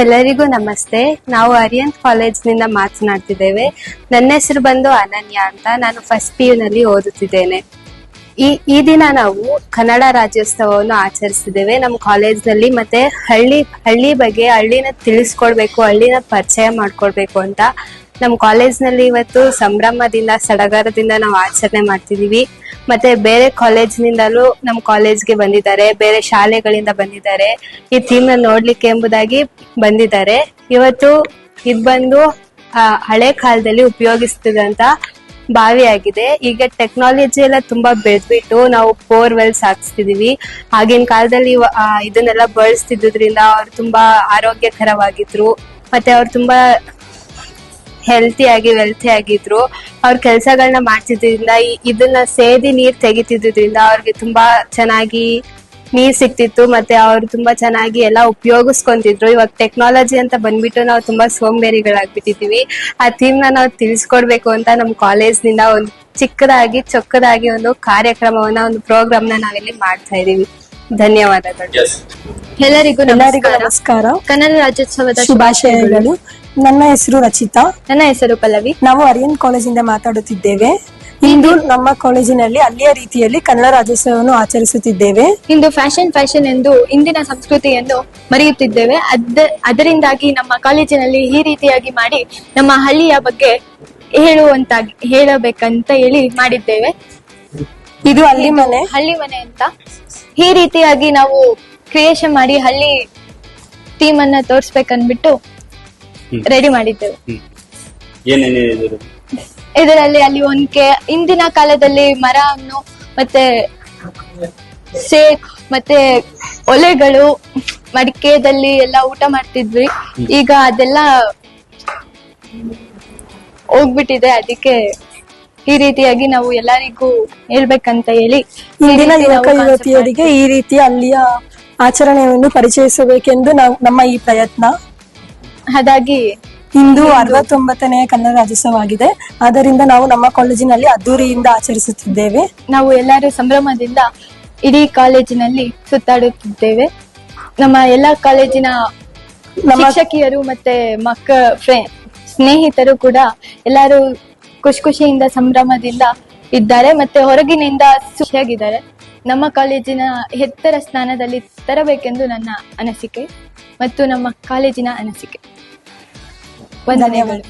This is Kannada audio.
ಎಲ್ಲರಿಗೂ ನಮಸ್ತೆ. ನಾವು ಅರಿಯಂತ್ ಕಾಲೇಜ್ನಿಂದ ಮಾತನಾಡ್ತಿದ್ದೇವೆ. ನನ್ನ ಹೆಸರು ಬಂದು ಅನನ್ಯ ಅಂತ. ನಾನು ಫಸ್ಟ್ PU ನಲ್ಲಿ ಓದುತ್ತಿದ್ದೇನೆ. ಈ ದಿನ ನಾವು ಕನ್ನಡ ರಾಜ್ಯೋತ್ಸವವನ್ನು ಆಚರಿಸಿದ್ದೇವೆ ನಮ್ಮ ಕಾಲೇಜ್ನಲ್ಲಿ. ಮತ್ತೆ ಹಳ್ಳಿ ಬಗ್ಗೆ, ಹಳ್ಳಿನ ತಿಳಿಸ್ಕೊಡ್ಬೇಕು, ಹಳ್ಳಿನ ಪರಿಚಯ ಮಾಡ್ಕೊಡ್ಬೇಕು ಅಂತ ನಮ್ಮ ಕಾಲೇಜ್ನಲ್ಲಿ ಇವತ್ತು ಸಂಭ್ರಮದಿಂದ ಸಡಗರದಿಂದ ನಾವು ಆಚರಣೆ ಮಾಡ್ತಿದೀವಿ. ಮತ್ತೆ ಬೇರೆ ಕಾಲೇಜ್ನಿಂದಲೂ ನಮ್ಮ ಕಾಲೇಜ್ಗೆ ಬಂದಿದ್ದಾರೆ, ಬೇರೆ ಶಾಲೆಗಳಿಂದ ಬಂದಿದ್ದಾರೆ. ಈ ಥೀಮ್ ನೋಡ್ಲಿಕ್ಕೆ ಎಂಬುದಾಗಿ ಬಂದಿದ್ದಾರೆ. ಇವತ್ತು ಇದು ಬಂದು ಹಳೆ ಕಾಲದಲ್ಲಿ ಉಪಯೋಗಿಸ್ತಿದಂತ ಬಾವಿ ಆಗಿದೆ. ಈಗ ಟೆಕ್ನಾಲಜಿ ಎಲ್ಲ ತುಂಬಾ ಬೆಳೆದ್ಬಿಟ್ಟು ನಾವು ಬೋರ್ವೆಲ್ಸ್ ಹಾಕ್ಸ್ತಿದೀವಿ. ಆಗಿನ ಕಾಲದಲ್ಲಿ ಇದನ್ನೆಲ್ಲ ಬಳಸ್ತಿದ್ರಿಂದ ಅವ್ರು ತುಂಬಾ ಆರೋಗ್ಯಕರವಾಗಿದ್ರು. ಮತ್ತೆ ಅವ್ರು ತುಂಬಾ ವೆಲ್ತಿ ಆಗಿದ್ರು. ಅವ್ರ ಕೆಲ್ಸಗಳನ್ನ ಮಾಡ್ತಿದ್ರಿಂದ ಇದನ್ನ ಸೇದಿ ನೀರ್ ತೆಗಿತಿದ್ರಿಂದ ಅವ್ರಿಗೆ ತುಂಬಾ ಚೆನ್ನಾಗಿ ನೀರ್ ಸಿಕ್ತಿತ್ತು. ಮತ್ತೆ ಅವ್ರು ತುಂಬಾ ಚೆನ್ನಾಗಿ ಎಲ್ಲ ಉಪಯೋಗಿಸ್ಕೊಂತಿದ್ರು. ಇವಾಗ ಟೆಕ್ನಾಲಜಿ ಅಂತ ಬಂದ್ಬಿಟ್ಟು ನಾವು ತುಂಬಾ ಸೋಂಬೇರಿಗಳಾಗ್ಬಿಟ್ಟಿದೀವಿ. ಆ ಥೀಮ್ ನಾವು ತಿಳಿಸ್ಕೊಡ್ಬೇಕು ಅಂತ ನಮ್ಮ ಕಾಲೇಜ್ ನಿಂದ ಒಂದು ಚೊಕ್ಕದಾಗಿ ಒಂದು ಕಾರ್ಯಕ್ರಮವನ್ನ, ಒಂದು ಪ್ರೋಗ್ರಾಮ್ ನಾವಿಲ್ಲಿ ಮಾಡ್ತಾ ಇದೀವಿ. ಧನ್ಯವಾದಗಳು. ಎಲ್ಲರಿಗೂ ನಮಸ್ಕಾರ. ಕನ್ನಡ ರಾಜ್ಯೋತ್ಸವದ ಶುಭಾಶಯಗಳು. ನನ್ನ ಹೆಸರು ರಚಿತಾ. ನನ್ನ ಹೆಸರು ಪಲ್ಲವಿ. ನಾವು ಅರಿಯಂತ್ ಕಾಲೇಜಿಂದ ಮಾತಾಡುತ್ತಿದ್ದೇವೆ. ಇಂದು ನಮ್ಮ ಕಾಲೇಜಿನಲ್ಲಿ ಅಲ್ಲಿಯ ರೀತಿಯಲ್ಲಿ ಕನ್ನಡ ರಾಜ್ಯೋತ್ಸವವನ್ನು ಆಚರಿಸುತ್ತಿದ್ದೇವೆ. ಇಂದು ಫ್ಯಾಷನ್ ಎಂದು ಇಂದಿನ ಸಂಸ್ಕೃತಿಯನ್ನು ಮರೆಯುತ್ತಿದ್ದೇವೆ. ಅದರಿಂದಾಗಿ ನಮ್ಮ ಕಾಲೇಜಿನಲ್ಲಿ ಈ ರೀತಿಯಾಗಿ ಮಾಡಿ ನಮ್ಮ ಹಳ್ಳಿಯ ಬಗ್ಗೆ ಹೇಳಬೇಕಂತ ಹೇಳಿ ಮಾಡಿದ್ದೇವೆ. ಇದು ಹಳ್ಳಿ ಮನೆ ಅಂತ ಈ ರೀತಿಯಾಗಿ ನಾವು ಕ್ರಿಯೇಷನ್ ಮಾಡಿ ಹಳ್ಳಿ ಥೀಮ್ ಅನ್ನ ತೋರ್ಸ್ಬೇಕನ್ಬಿಟ್ಟು ರೆಡಿ ಮಾಡಿದ್ದೇವೆ. ಇದರಲ್ಲಿ ಅಲ್ಲಿ ಒನ್ಕೆ ಇಂದಿನ ಕಾಲದಲ್ಲಿ ಮರವನ್ನು ಮತ್ತೆ ಮತ್ತೆ ಒಲೆಗಳು ಮಡಿಕೆದಲ್ಲಿ ಎಲ್ಲ ಊಟ ಮಾಡ್ತಿದ್ವಿ. ಈಗ ಅದೆಲ್ಲ ಹೋಗ್ಬಿಟ್ಟಿದೆ. ಅದಕ್ಕೆ ಈ ರೀತಿಯಾಗಿ ನಾವು ಎಲ್ಲರಿಗೂ ಹೇಳ್ಬೇಕಂತ ಹೇಳಿ ಇಂದಿನ ಯುವಕ ಯುವತಿಯರಿಗೆ ಈ ರೀತಿಯ ಅಲ್ಲಿಯ ಆಚರಣೆಯನ್ನು ಪರಿಚಯಿಸಬೇಕೆಂದು ನಮ್ಮ ಈ ಪ್ರಯತ್ನ. ಹಾಗಾಗಿ ಇಂದು 69ನೇ ಕನ್ನಡ ರಾಜ್ಯೋತ್ಸವ ಆಗಿದೆ. ಆದ್ದರಿಂದ ನಾವು ನಮ್ಮ ಕಾಲೇಜಿನಲ್ಲಿ ಅದ್ದೂರಿಯಿಂದ ಆಚರಿಸುತ್ತಿದ್ದೇವೆ. ನಾವು ಎಲ್ಲರೂ ಸಂಭ್ರಮದಿಂದ ಇಡೀ ಕಾಲೇಜಿನಲ್ಲಿ ಸುತ್ತಾಡುತ್ತಿದ್ದೇವೆ. ನಮ್ಮ ಎಲ್ಲಾ ಕಾಲೇಜಿನ ಶಿಕ್ಷಕಿಯರು ಮತ್ತೆ ಸ್ನೇಹಿತರು ಕೂಡ ಎಲ್ಲರೂ ಖುಷಿಯಿಂದ ಸಂಭ್ರಮದಿಂದ ಇದ್ದಾರೆ. ಮತ್ತೆ ಹೊರಗಿನಿಂದ ಖುಷಿಯಾಗಿದ್ದಾರೆ. ನಮ್ಮ ಕಾಲೇಜಿನ ಎತ್ತರ ಸ್ಥಾನದಲ್ಲಿ ತರಬೇಕೆಂದು ನನ್ನ ಅನಿಸಿಕೆ ಮತ್ತು ನಮ್ಮ ಕಾಲೇಜಿನ ಅನಿಸಿಕೆ. ವಂದನೆಗಳು.